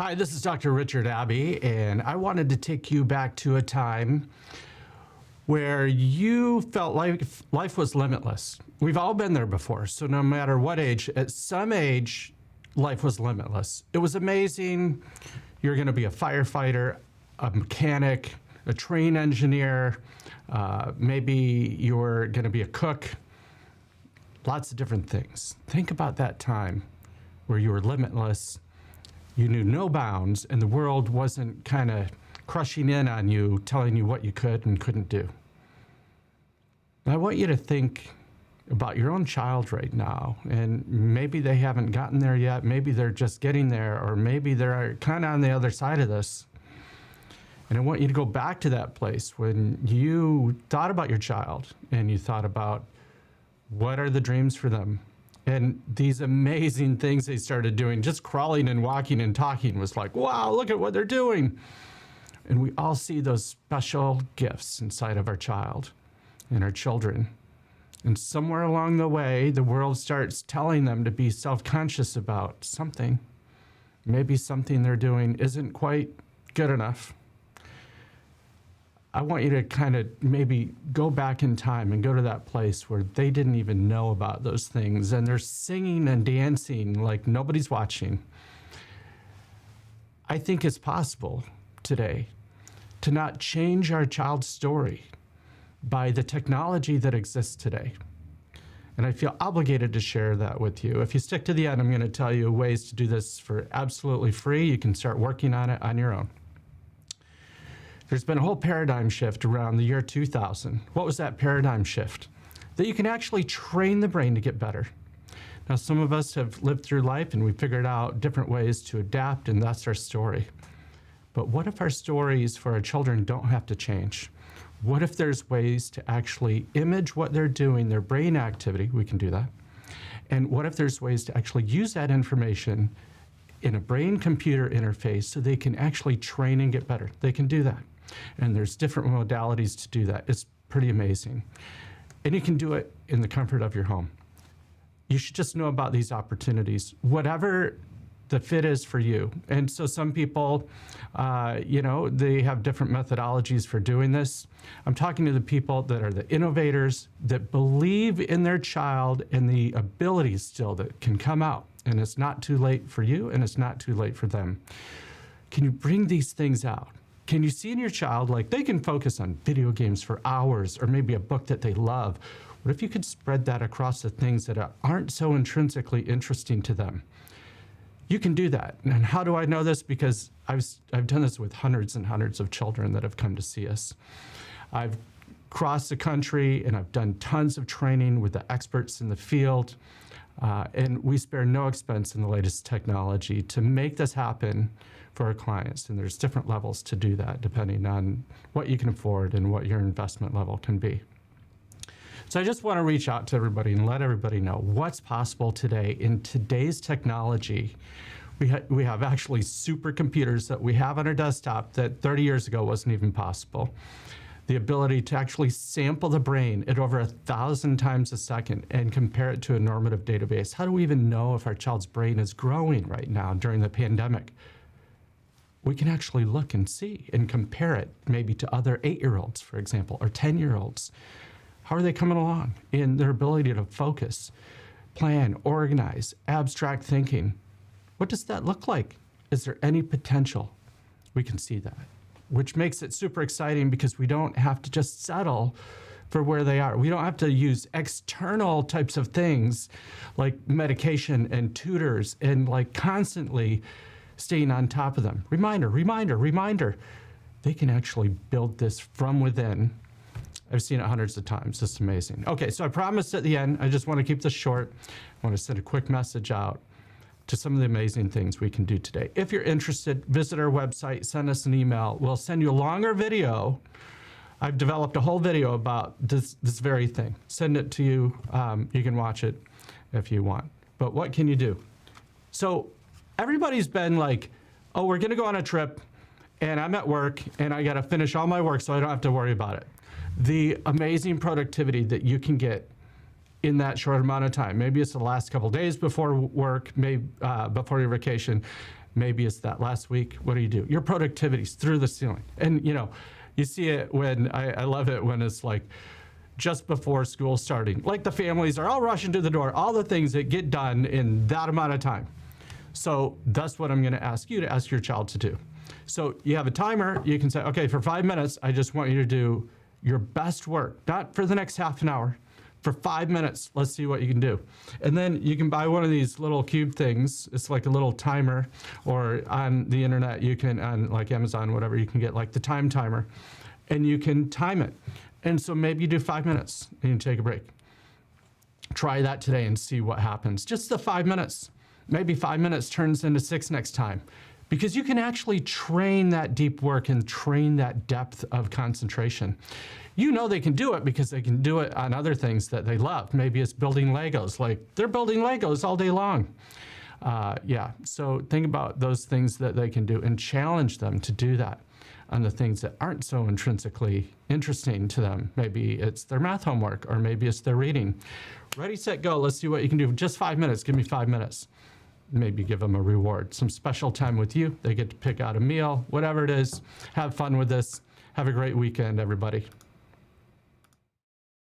Hi, this is Dr. Richard Abbey, and I wanted to take you back to a time where you felt like life was limitless. We've all been there before, so no matter what age, at some age, life was limitless. It was amazing. You're going to be a firefighter, a mechanic, a train engineer, maybe you're going to be a cook, lots of different things. Think about that time where you were limitless. You knew no bounds, and the world wasn't kind of crushing in on you, telling you what you could and couldn't do. And I want you to think about your own child right now, and maybe they haven't gotten there yet, maybe they're just getting there, or maybe they're kind of on the other side of this. And I want you to go back to that place when you thought about your child, and you thought about what are the dreams for them. And these amazing things they started doing, just crawling and walking and talking was like, wow, look at what they're doing. And we all see those special gifts inside of our child and our children. And somewhere along the way, the world starts telling them to be self-conscious about something. Maybe something they're doing isn't quite good enough. I want you to kind of maybe go back in time and go to that place where they didn't even know about those things, and they're singing and dancing like nobody's watching. I think it's possible today to not change our child's story by the technology that exists today. And I feel obligated to share that with you. If you stick to the end, I'm going to tell you ways to do this for absolutely free. You can start working on it on your own. There's been a whole paradigm shift around the year 2000. What was that paradigm shift? That you can actually train the brain to get better. Now, some of us have lived through life and we figured out different ways to adapt, and that's our story. But what if our stories for our children don't have to change? What if there's ways to actually image what they're doing, their brain activity? We can do that. And what if there's ways to actually use that information in a brain-computer interface so they can actually train and get better? They can do that. And there's different modalities to do that. It's pretty amazing. And you can do it in the comfort of your home. You should just know about these opportunities, whatever the fit is for you. And so some people, they have different methodologies for doing this. I'm talking to the people that are the innovators, that believe in their child and the abilities still that can come out. And it's not too late for you, and it's not too late for them. Can you bring these things out? Can you see in your child, like, they can focus on video games for hours, or maybe a book that they love? What if you could spread that across the things that aren't so intrinsically interesting to them? You can do that. And how do I know this? Because I've done this with hundreds and hundreds of children that have come to see us. I've crossed the country, and I've done tons of training with the experts in the field. And we spare no expense in the latest technology to make this happen for our clients. And there's different levels to do that depending on what you can afford and what your investment level can be. So I just want to reach out to everybody and let everybody know what's possible today in today's technology. We have actually supercomputers that we have on our desktop that 30 years ago wasn't even possible. The ability to actually sample the brain at over 1,000 times a second and compare it to a normative database. How do we even know if our child's brain is growing right now during the pandemic? We can actually look and see and compare it maybe to other 8-year-olds, for example, or 10-year-olds. How are they coming along in their ability to focus, plan, organize, abstract thinking? What does that look like? Is there any potential? We can see that, which makes it super exciting because we don't have to just settle for where they are. We don't have to use external types of things like medication and tutors and like constantly staying on top of them. Reminder, reminder, reminder. They can actually build this from within. I've seen it hundreds of times. It's amazing. Okay, so I promised at the end, I just want to keep this short. I want to send a quick message out to some of the amazing things we can do today. If you're interested, visit our website, send us an email. We'll send you a longer video. I've developed a whole video about this very thing. Send it to you. You can watch it if you want. But what can you do? So everybody's been like, oh, we're going to go on a trip, and I'm at work, and I got to finish all my work so I don't have to worry about it. The amazing productivity that you can get in that short amount of time. Maybe it's the last couple days before work, maybe before your vacation. Maybe it's that last week. What do you do? Your productivity's through the ceiling. And you see it when, I love it when it's like just before school starting. Like the families are all rushing to the door, all the things that get done in that amount of time. So that's what I'm gonna ask you to ask your child to do. So you have a timer, you can say, okay, for 5 minutes, I just want you to do your best work, not for the next half an hour, for 5 minutes, let's see what you can do. And then you can buy one of these little cube things. It's like a little timer, or on the internet, you can, on like Amazon, whatever, you can get like the time timer, and you can time it. And so maybe you do 5 minutes and you take a break. Try that today and see what happens. Just the 5 minutes. Maybe 5 minutes turns into 6 next time. Because you can actually train that deep work and train that depth of concentration. You know they can do it because they can do it on other things that they love. Maybe it's building Legos, like they're building Legos all day long. So think about those things that they can do and challenge them to do that on the things that aren't so intrinsically interesting to them. Maybe it's their math homework, or maybe it's their reading. Ready, set, go. Let's see what you can do. Just 5 minutes. Give me 5 minutes. Maybe give them a reward, some special time with you. They get to pick out a meal, whatever it is. Have fun with this. Have a great weekend, everybody.